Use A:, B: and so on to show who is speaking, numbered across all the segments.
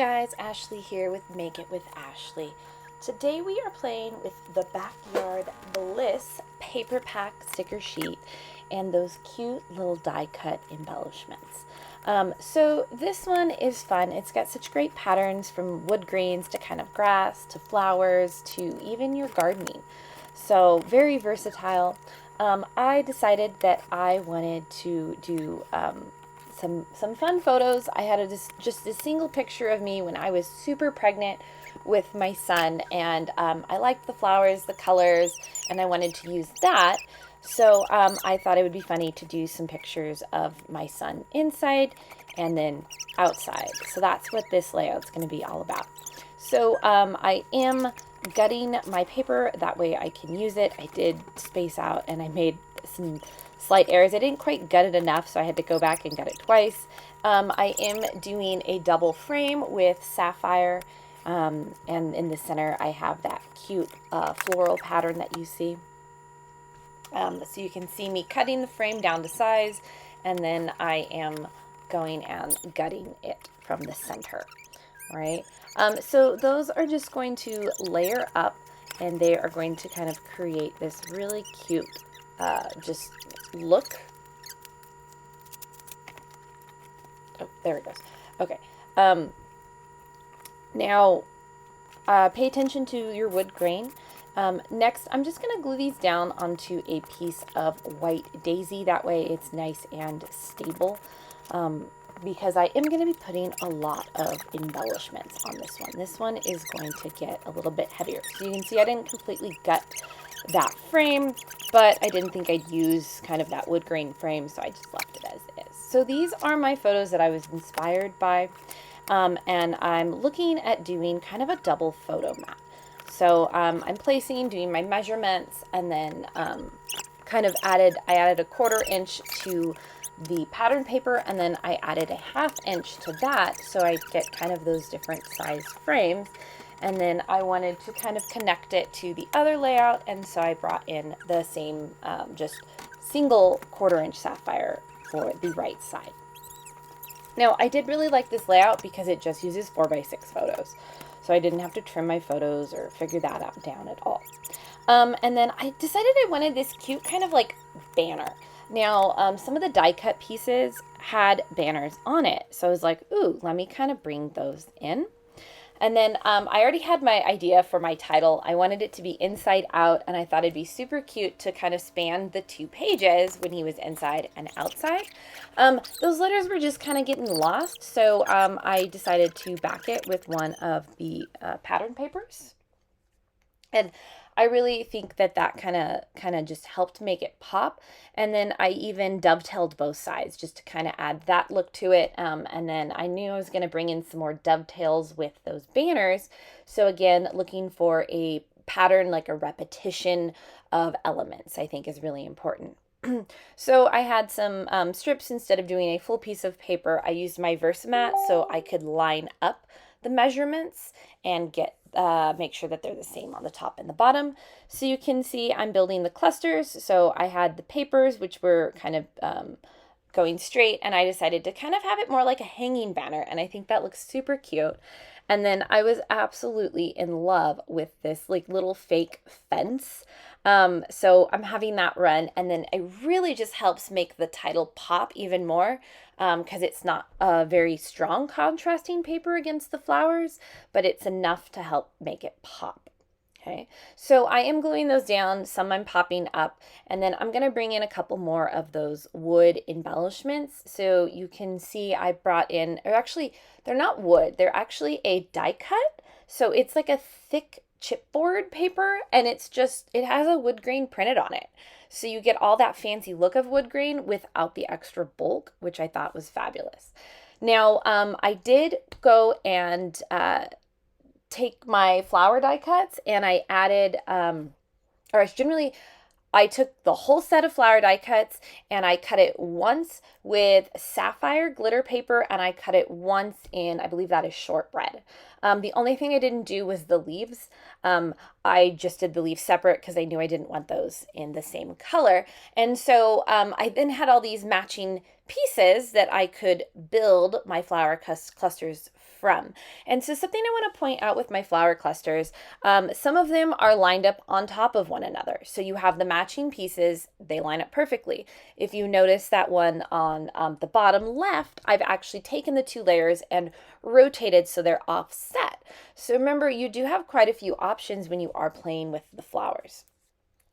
A: guys, Ashley here with Make It with Ashley. Today we are playing with the Backyard Bliss paper pack sticker sheet and those cute little die cut embellishments. So this one is fun. It's got such great patterns from wood grains to kind of grass to flowers to even your gardening. So very versatile. I decided that I wanted to do some fun photos. I had just a single picture of me when I was super pregnant with my son, and I liked the flowers, the colors, and I wanted to use that. So I thought it would be funny to do some pictures of my son inside and then outside. So that's what this layout's going to be all about. So I am gutting my paper, that way I can use it. I did space out and I made some slight errors. I didn't quite gut it enough, so I had to go back and gut it twice. I am doing a double frame with Sapphire, and in the center I have that cute floral pattern that you see. So you can see me cutting the frame down to size, and then I am going and gutting it from the center. All right. So those are just going to layer up, and they are going to kind of create this really cute just look. Oh, there it goes. Okay. Now, pay attention to your wood grain. Next, I'm just going to glue these down onto a piece of white daisy. That way it's nice and stable. Because I am going to be putting a lot of embellishments on this one. This one is going to get a little bit heavier. So you can see I didn't completely gut that frame, but I didn't think I'd use kind of that wood grain frame, so I just left it as is. So these are my photos that I was inspired by, and I'm looking at doing kind of a double photo mat. So I'm doing my measurements, and then I added a 1/4 inch to the pattern paper, and then I added a 1/2 inch to that, so I get kind of those different size frames. And then I wanted to kind of connect it to the other layout, and so I brought in the same just single 1/4 inch sapphire for the right side. Now I did really like this layout because it just uses 4x6 photos, so I didn't have to trim my photos or figure that out down at all. And then I decided I wanted this cute kind of like banner. Now, some of the die cut pieces had banners on it, so I was like, ooh, let me kind of bring those in. And then I already had my idea for my title. I wanted it to be inside out, and I thought it'd be super cute to kind of span the 2 pages when he was inside and outside. Those letters were just kind of getting lost, so I decided to back it with one of the pattern papers. And I really think that kind of just helped make it pop. And then I even dovetailed both sides just to kind of add that look to it. And then I knew I was going to bring in some more dovetails with those banners. So again, looking for a pattern, like a repetition of elements, I think is really important. So I had some strips. Instead of doing a full piece of paper, I used my Versamat so I could line up the measurements and make sure that they're the same on the top and the bottom. So you can see I'm building the clusters. So I had the papers, which were kind of going straight, and I decided to kind of have it more like a hanging banner, and I think that looks super cute. And then I was absolutely in love with this like little fake fence. So I'm having that run, and then it really just helps make the title pop even more, because it's not a very strong contrasting paper against the flowers, but it's enough to help make it pop. Okay, so I am gluing those down, some I'm popping up, and then I'm going to bring in a couple more of those wood embellishments. So you can see I brought in, or actually they're not wood, they're actually a die cut. So it's like a thick chipboard paper, and it has a wood grain printed on it. So you get all that fancy look of wood grain without the extra bulk, which I thought was fabulous. Now, I did go and take my flower die cuts, and I added, I took the whole set of flower die cuts and I cut it once with Sapphire glitter paper, and I cut it once in, I believe that is Shortbread. The only thing I didn't do was the leaves. I just did the leaves separate because I knew I didn't want those in the same color. And so I then had all these matching pieces that I could build my flower clusters from. And so something I want to point out with my flower clusters, some of them are lined up on top of one another. So you have the matching pieces, they line up perfectly. If you notice that one on the bottom left, I've actually taken the 2 layers and rotated so they're offset. So remember, you do have quite a few options when you are playing with the flowers.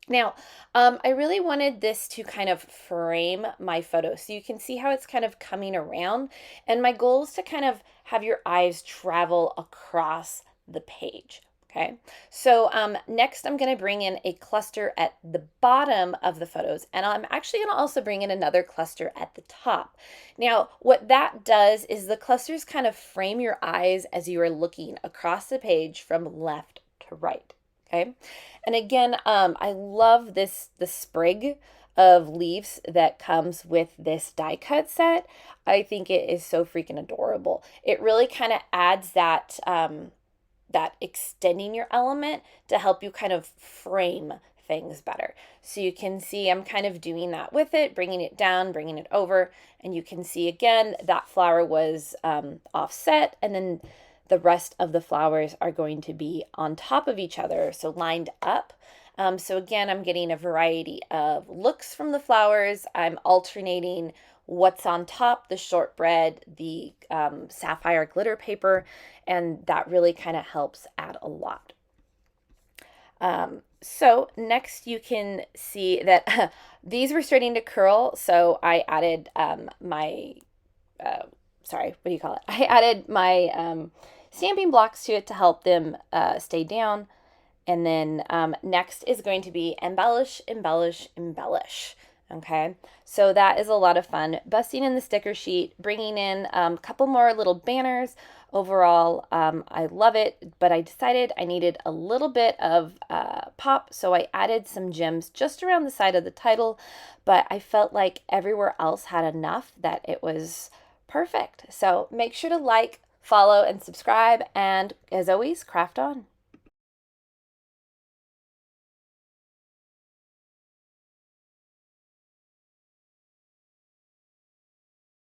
A: Now, I really wanted this to kind of frame my photo so you can see how it's kind of coming around. And my goal is to kind of have your eyes travel across the page. Okay, so next I'm going to bring in a cluster at the bottom of the photos, and I'm actually going to also bring in another cluster at the top. Now, what that does is the clusters kind of frame your eyes as you are looking across the page from left to right. Okay, and again, I love the sprig of leaves that comes with this die cut set. I think it is so freaking adorable. It really kind of adds that that extending your element to help you kind of frame things better. So you can see I'm kind of doing that with it, bringing it down, bringing it over, and you can see again that flower was offset, and then the rest of the flowers are going to be on top of each other, so lined up. So again, I'm getting a variety of looks from the flowers. I'm alternating what's on top, the shortbread, the sapphire glitter paper, and that really kind of helps add a lot. So next you can see that these were starting to curl, so I added my, sorry, what do you call it? I added my stamping blocks to it to help them stay down. And then next is going to be embellish, embellish, embellish. Okay, so that is a lot of fun. Busting in the sticker sheet, bringing in a couple more little banners. Overall, I love it, but I decided I needed a little bit of pop, so I added some gems just around the side of the title, but I felt like everywhere else had enough that it was perfect. So make sure to like, follow, and subscribe, and as always, craft on.